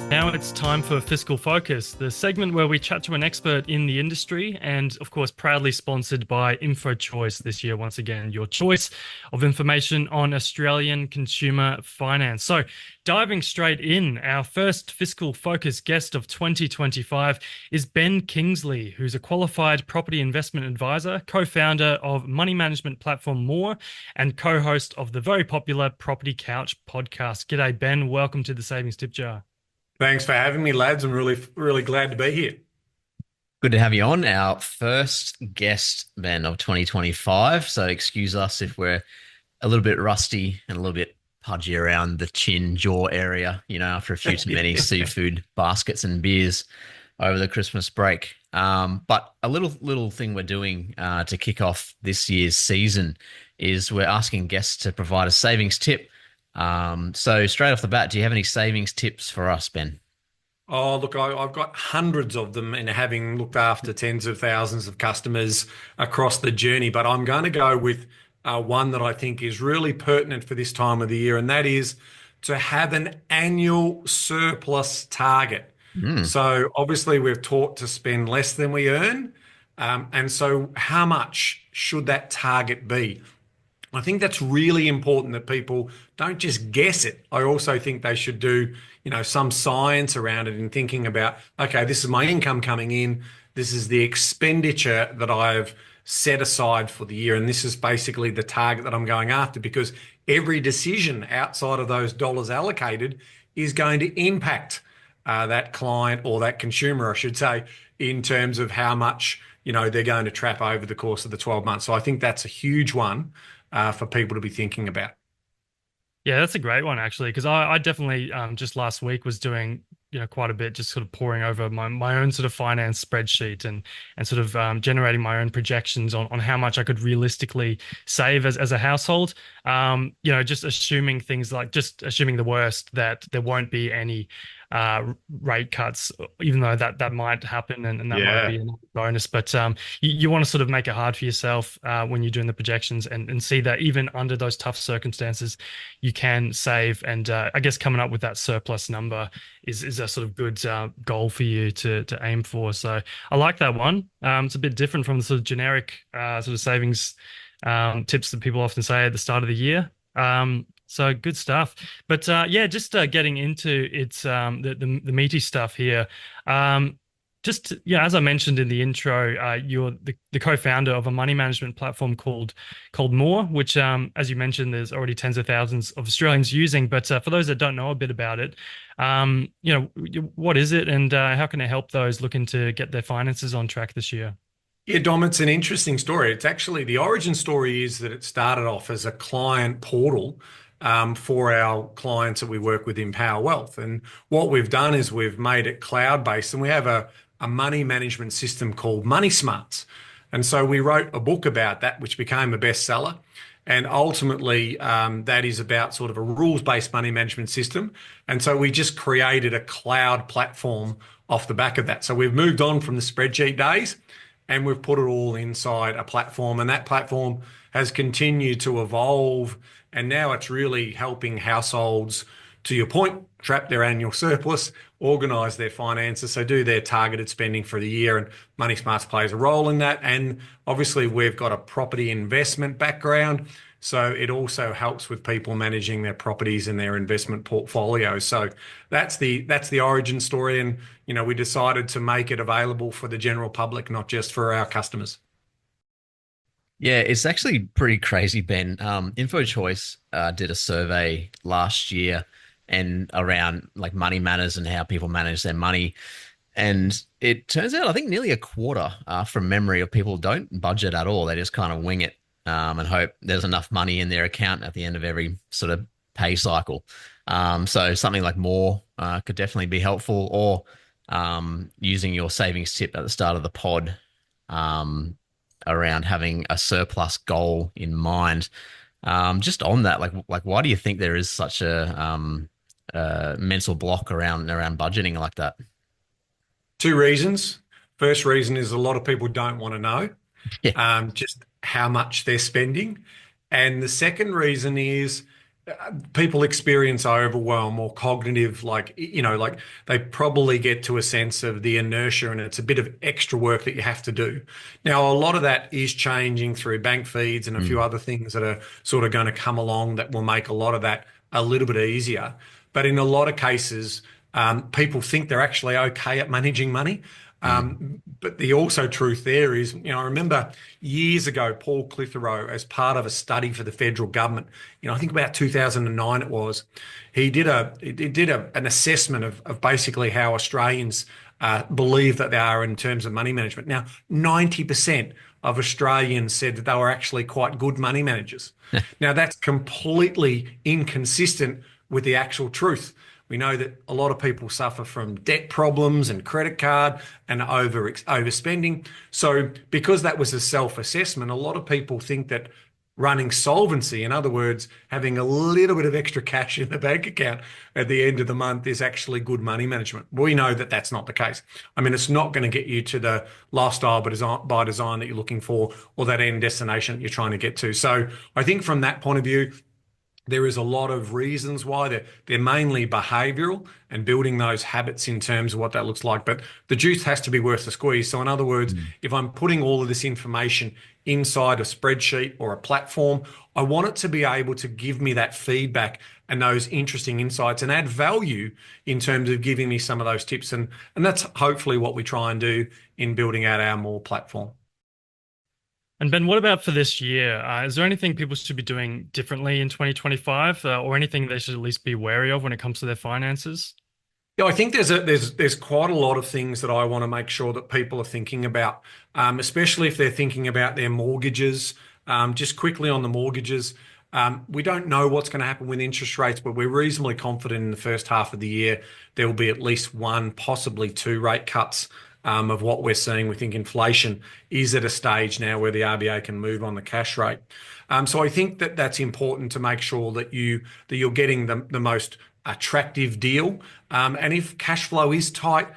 Now it's time for Fiscal Focus, the segment where we chat to an expert in the industry and, of course, proudly sponsored by InfoChoice this year. Once again, your choice of information on Australian consumer finance. So, diving straight in, our first Fiscal Focus guest of 2025 is Ben Kingsley, who's a qualified property investment advisor, co-founder of money management platform Moorr, and co-host of the very popular Property Couch podcast. G'day, Ben. Welcome to the Savings Tip Jar. Thanks for having me, lads. I'm really glad to be here. Good to have you on, our first guest, Ben, of 2025. So excuse us if we're a little bit rusty and a little bit pudgy around the chin, jaw area, after a few too many seafood baskets and beers over the Christmas break. But a little thing we're doing to kick off this year's season is we're asking guests to provide a savings tip. So straight off the bat, do you have any savings tips for us, Ben? Oh, look, I've got hundreds of them and having looked after tens of thousands of customers across the journey, but I'm going to go with one that I think is really pertinent for this time of the year, and that is to have an annual surplus target. So obviously we're taught to spend less than we earn. And so how much should that target be? I think that's really important that people don't just guess it. I also think they should do, some science around it in thinking about, okay, this is my income coming in. This is the expenditure that I've set aside for the year. And this is basically the target that I'm going after, because every decision outside of those dollars allocated is going to impact that client or that consumer, I should say, in terms of how much, they're going to trap over the course of the 12 months. So I think that's a huge one for people to be thinking about. Yeah, that's a great one, actually, because I definitely just last week was doing quite a bit, just sort of poring over my own sort of finance spreadsheet and sort of generating my own projections on how much I could realistically save as a household. Just assuming things like just assuming the worst, that there won't be any rate cuts, even though that might happen and that might be a bonus. But you want to sort of make it hard for yourself when you're doing the projections and see that even under those tough circumstances, you can save. And I guess coming up with that surplus number is a sort of good goal for you to aim for. So I like that one. It's a bit different from the sort of generic sort of savings tips that people often say at the start of the year. So good stuff. But just getting into its the meaty stuff here. As I mentioned in the intro, you're the co-founder of a money management platform called Moorr, which, as you mentioned, there's already tens of thousands of Australians using. But for those that don't know a bit about it, what is it, and how can it help those looking to get their finances on track this year? Yeah, Dom, it's an interesting story. It's actually the origin story is that it started off as a client portal for our clients that we work with in Power Wealth. And what we've done is we've made it cloud-based, and we have a money management system called Money Smarts. And so we wrote a book about that, which became a bestseller. And ultimately, that is about sort of a rules-based money management system. And so we just created a cloud platform off the back of that. So we've moved on from the spreadsheet days and we've put it all inside a platform. And that platform has continued to evolve. And now it's really helping households, to your point, trap their annual surplus, organise their finances, so do their targeted spending for the year. And Money Smarts plays a role in that. And obviously, we've got a property investment background, so it also helps with people managing their properties and their investment portfolios. So that's the origin story. And we decided to make it available for the general public, not just for our customers. Yeah, it's actually pretty crazy, Ben. InfoChoice did a survey last year and around like money matters and how people manage their money. And it turns out, I think nearly a quarter from memory of people don't budget at all. They just kind of wing it and hope there's enough money in their account at the end of every sort of pay cycle. So something like Moorr could definitely be helpful, or using your savings tip at the start of the pod around having a surplus goal in mind. Just on that, like why do you think there is such a mental block around budgeting like that? Two reasons. First reason is a lot of people don't want to know Yeah. just how much they're spending. And the second reason is people experience overwhelm or cognitive, like they probably get to a sense of the inertia and it's a bit of extra work that you have to do. Now, a lot of that is changing through bank feeds and a few Mm, other things that are sort of going to come along that will make a lot of that a little bit easier. But in a lot of cases, people think they're actually okay at managing money. mm, But the also truth there is, I remember years ago, Paul Clitheroe, as part of a study for the federal government, I think about 2009 it was, an assessment of basically how Australians believe that they are in terms of money management. Now, 90% of Australians said that they were actually quite good money managers. Now, that's completely inconsistent with the actual truth. We know that a lot of people suffer from debt problems and credit card and overspending. So, because that was a self-assessment, a lot of people think that running solvency, in other words, having a little bit of extra cash in the bank account at the end of the month, is actually good money management. We know that that's not the case. I mean, it's not going to get you to the lifestyle by design that you're looking for or that end destination that you're trying to get to. So, I think from that point of view, there is a lot of reasons why they're mainly behavioral and building those habits in terms of what that looks like. But the juice has to be worth the squeeze. So in other words, mm. if I'm putting all of this information inside a spreadsheet or a platform, I want it to be able to give me that feedback and those interesting insights and add value in terms of giving me some of those tips. And that's hopefully what we try and do in building out our Moorr platform. And Ben, what about for this year? Is there anything people should be doing differently in 2025, or anything they should at least be wary of when it comes to their finances? Yeah, I think there's quite a lot of things that I want to make sure that people are thinking about, especially if they're thinking about their mortgages. Just quickly on the mortgages, we don't know what's going to happen with interest rates, but we're reasonably confident in the first half of the year there will be at least one, possibly two rate cuts. Of what we're seeing, we think inflation is at a stage now where the RBA can move on the cash rate. So I think that that's important to make sure that you're getting the most attractive deal. And if cash flow is tight,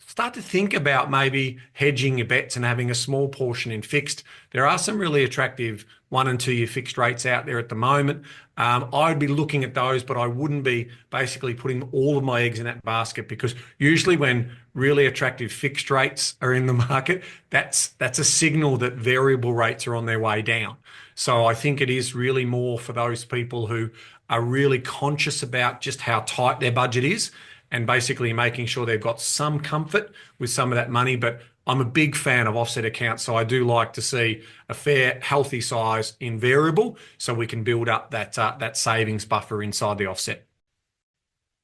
start to think about maybe hedging your bets and having a small portion in fixed. There are some really attractive 1 and 2 year fixed rates out there at the moment. I'd be looking at those, but I wouldn't be basically putting all of my eggs in that basket, because usually when really attractive fixed rates are in the market, that's a signal that variable rates are on their way down. So I think it is really more for those people who are really conscious about just how tight their budget is and basically making sure they've got some comfort with some of that money. But I'm a big fan of offset accounts, so I do like to see a fair, healthy size in variable, so we can build up that savings buffer inside the offset.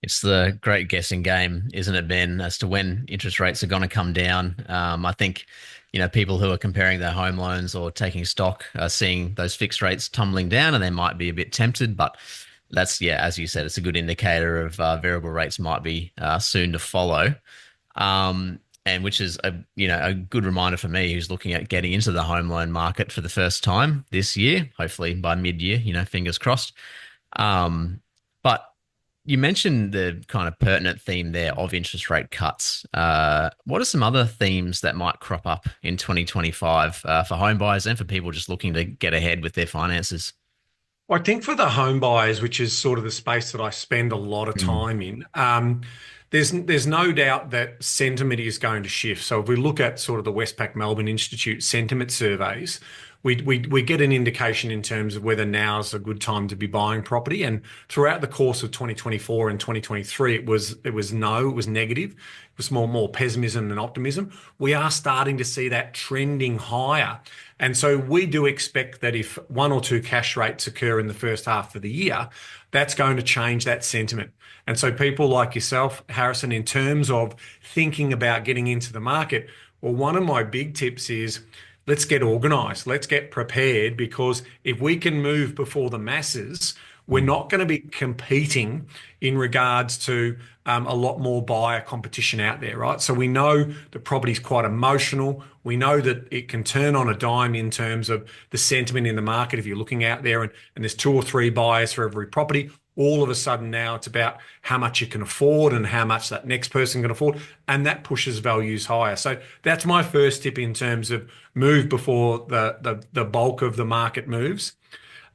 It's the great guessing game, isn't it, Ben, as to when interest rates are going to come down. I think, people who are comparing their home loans or taking stock are seeing those fixed rates tumbling down, and they might be a bit tempted. But that's, yeah, as you said, it's a good indicator of variable rates might be soon to follow. And which is a good reminder for me, who's looking at getting into the home loan market for the first time this year, hopefully by mid-year, fingers crossed. But you mentioned the kind of pertinent theme there of interest rate cuts. What are some other themes that might crop up in 2025 for home buyers and for people just looking to get ahead with their finances? Well, I think for the home buyers, which is sort of the space that I spend a lot of Mm, time in, there's no doubt that sentiment is going to shift. So if we look at sort of the Westpac Melbourne Institute sentiment surveys, we get an indication in terms of whether now's a good time to be buying property. And throughout the course of 2024 and 2023, it was negative. It was more pessimism than optimism. We are starting to see that trending higher. And so we do expect that if 1 or 2 cash rates occur in the first half of the year, that's going to change that sentiment. And so people like yourself, Harrison, in terms of thinking about getting into the market, well, one of my big tips is let's get organised, let's get prepared, because if we can move before the masses, we're mm, not going to be competing in regards to a lot more buyer competition out there, right? So we know that property is quite emotional. We know that it can turn on a dime in terms of the sentiment in the market. If you're looking out there and there's 2 or 3 buyers for every property, all of a sudden now it's about how much you can afford and how much that next person can afford, and that pushes values higher. So that's my first tip in terms of move before the bulk of the market moves.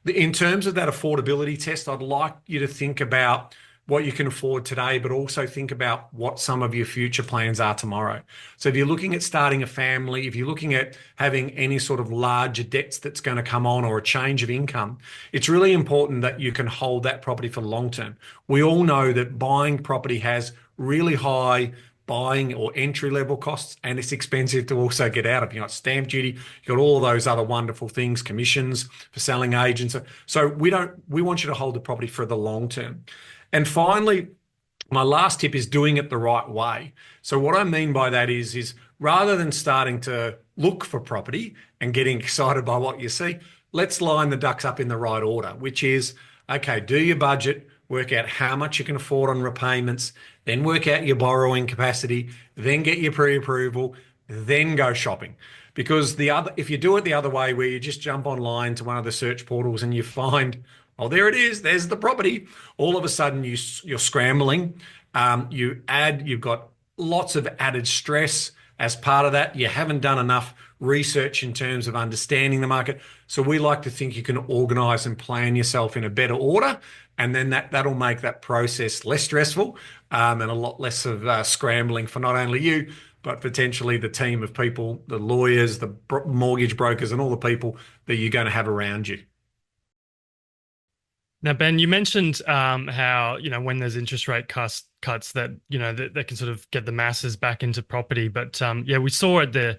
In terms of that affordability test, I'd like you to think about what you can afford today, but also think about what some of your future plans are tomorrow. So if you're looking at starting a family, if you're looking at having any sort of larger debts that's going to come on or a change of income, it's really important that you can hold that property for the long term. We all know that buying property has really high buying or entry level costs, and it's expensive to also get out of. You know, stamp duty, you've got all those other wonderful things, commissions for selling agents. So we want you to hold the property for the long term. And finally, my last tip is doing it the right way. So what I mean by that is rather than starting to look for property and getting excited by what you see, let's line the ducks up in the right order, which is, okay, do your budget, work out how much you can afford on repayments, then work out your borrowing capacity, then get your pre-approval, then go shopping. Because if you do it the other way, where you just jump online to one of the search portals and you find, oh, there it is, there's the property, all of a sudden you're scrambling. You've got lots of added stress as part of that. You haven't done enough research in terms of understanding the market. So we like to think you can organise and plan yourself in a better order, and then that'll make that process less stressful, and a lot less of scrambling for not only you, but potentially the team of people, the lawyers, the mortgage brokers, and all the people that you're going to have around you. Now, Ben, you mentioned how, when there's interest rate cuts that, that can sort of get the masses back into property. But we saw at the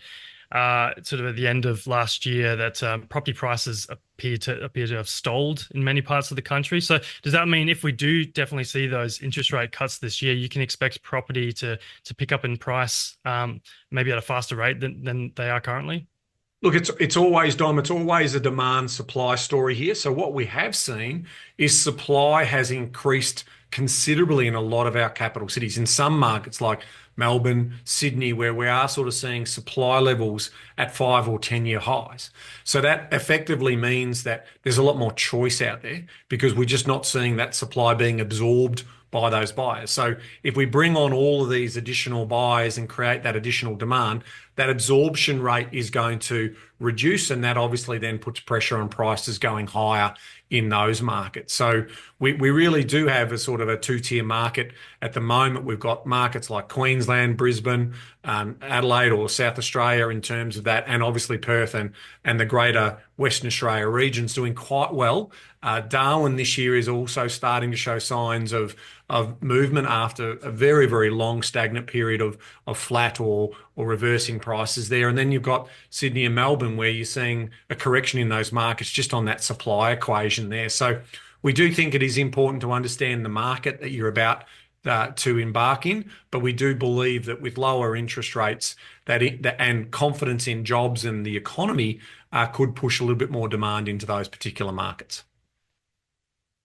sort of at the end of last year that property prices appear to have stalled in many parts of the country. So does that mean if we do definitely see those interest rate cuts this year, you can expect property to pick up in price maybe at a faster rate than they are currently? Look, it's always, Dom, it's always a demand supply story here. So what we have seen is supply has increased considerably in a lot of our capital cities. In some markets like Melbourne, Sydney, where we are sort of seeing supply levels at 5 or 10-year highs. So that effectively means that there's a lot more choice out there because we're just not seeing that supply being absorbed by those buyers. So if we bring on all of these additional buyers and create that additional demand, that absorption rate is going to reduce, and that obviously then puts pressure on prices going higher in those markets. So we really do have a sort of a two-tier market at the moment. We've got markets like Queensland, Brisbane, Adelaide or South Australia in terms of that, and obviously Perth and the greater Western Australia regions doing quite well. Darwin this year is also starting to show signs of movement after a very, very long stagnant period of flat or reversing prices there. And then you've got Sydney and Melbourne where you're seeing a correction in those markets just on that supply equation there. So we do think it is important to understand the market that you're about to embark in, but we do believe that with lower interest rates and confidence in jobs and the economy could push a little bit more demand into those particular markets.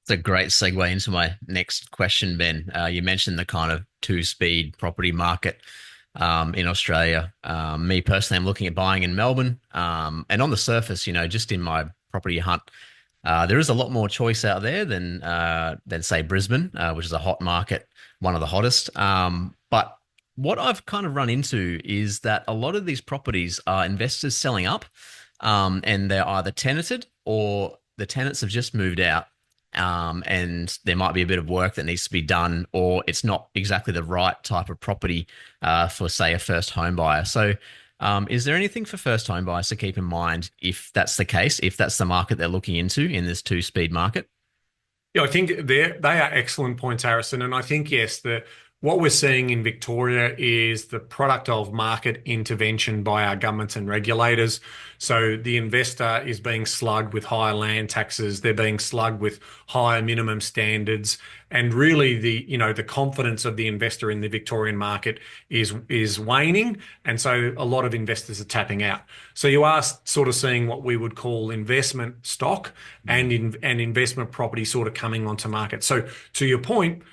It's a great segue into my next question, Ben. You mentioned the kind of two-speed property market in Australia. Me personally, I'm looking at buying in Melbourne, and on the surface, just in my property hunt, there is a lot more choice out there than say Brisbane, which is a hot market, one of the hottest. But what I've kind of run into is that a lot of these properties are investors selling up, and they're either tenanted or the tenants have just moved out. And there might be a bit of work that needs to be done, or it's not exactly the right type of property for, say, a first home buyer. So is there anything for first home buyers to keep in mind if that's the case, if that's the market they're looking into in this two-speed market? Yeah, I think they are excellent points, Harrison. And I think, yes, what we're seeing in Victoria is the product of market intervention by our governments and regulators. So the investor is being slugged with higher land taxes. They're being slugged with higher minimum standards. And really the confidence of the investor in the Victorian market is waning. And so a lot of investors are tapping out. So you are sort of seeing what we would call investment stock and investment property sort of coming onto market. So to your point,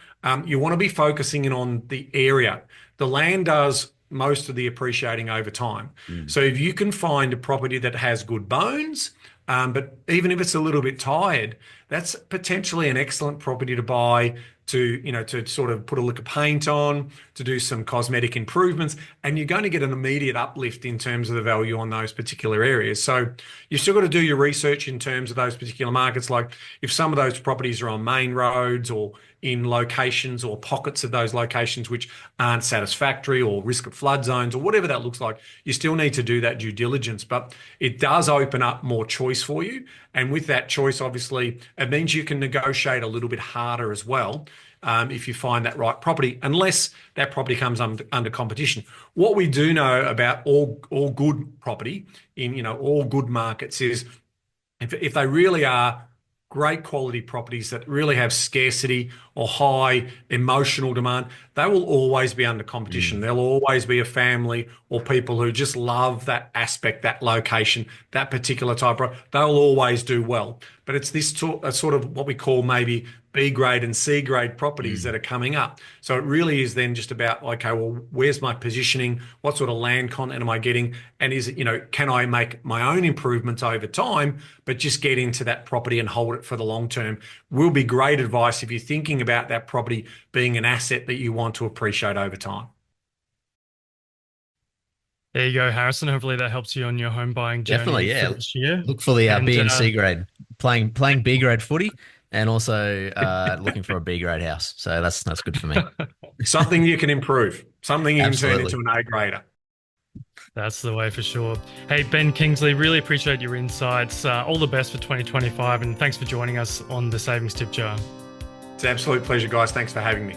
you want to be focusing in on the area. The land does most of the appreciating over time. So if you can find a property that has good bones, but even if it's a little bit tired, that's potentially an excellent property to buy to sort of put a lick of paint on, to do some cosmetic improvements, and you're going to get an immediate uplift in terms of the value on those particular areas. So you've still got to do your research in terms of those particular markets. Like if some of those properties are on main roads or in locations or pockets of those locations which aren't satisfactory or risk of flood zones or whatever that looks like, you still need to do that due diligence. But it does open up more choice for you. And with that choice, obviously, it means you can negotiate a little bit harder as well if you find that right property, unless that property comes under competition. What we do know about all good property in all good markets is if they really are great quality properties that really have scarcity or high emotional demand, they will always be under competition. There'll always be a family or people who just love that aspect, that location, that particular type of, they'll always do well. But it's this sort of what we call maybe B grade and C grade properties that are coming up. So it really is then just about, okay, well, where's my positioning? What sort of land content am I getting? And is it, can I make my own improvements over time, but just get into that property and hold it for the long term? Will be great advice if you're thinking about that property being an asset that you want to appreciate over time. There you go, Harrison. Hopefully that helps you on your home buying journey. Definitely, yeah. For this year. Look for the B and C grade, playing B grade footy, and also looking for a B grade house. So that's good for me. Something you can improve, something you Absolutely. can turn into an A grader. That's the way for sure. Hey, Ben Kingsley, really appreciate your insights. All the best for 2025, and thanks for joining us on the Savings Tip Jar. It's an absolute pleasure, guys. Thanks for having me.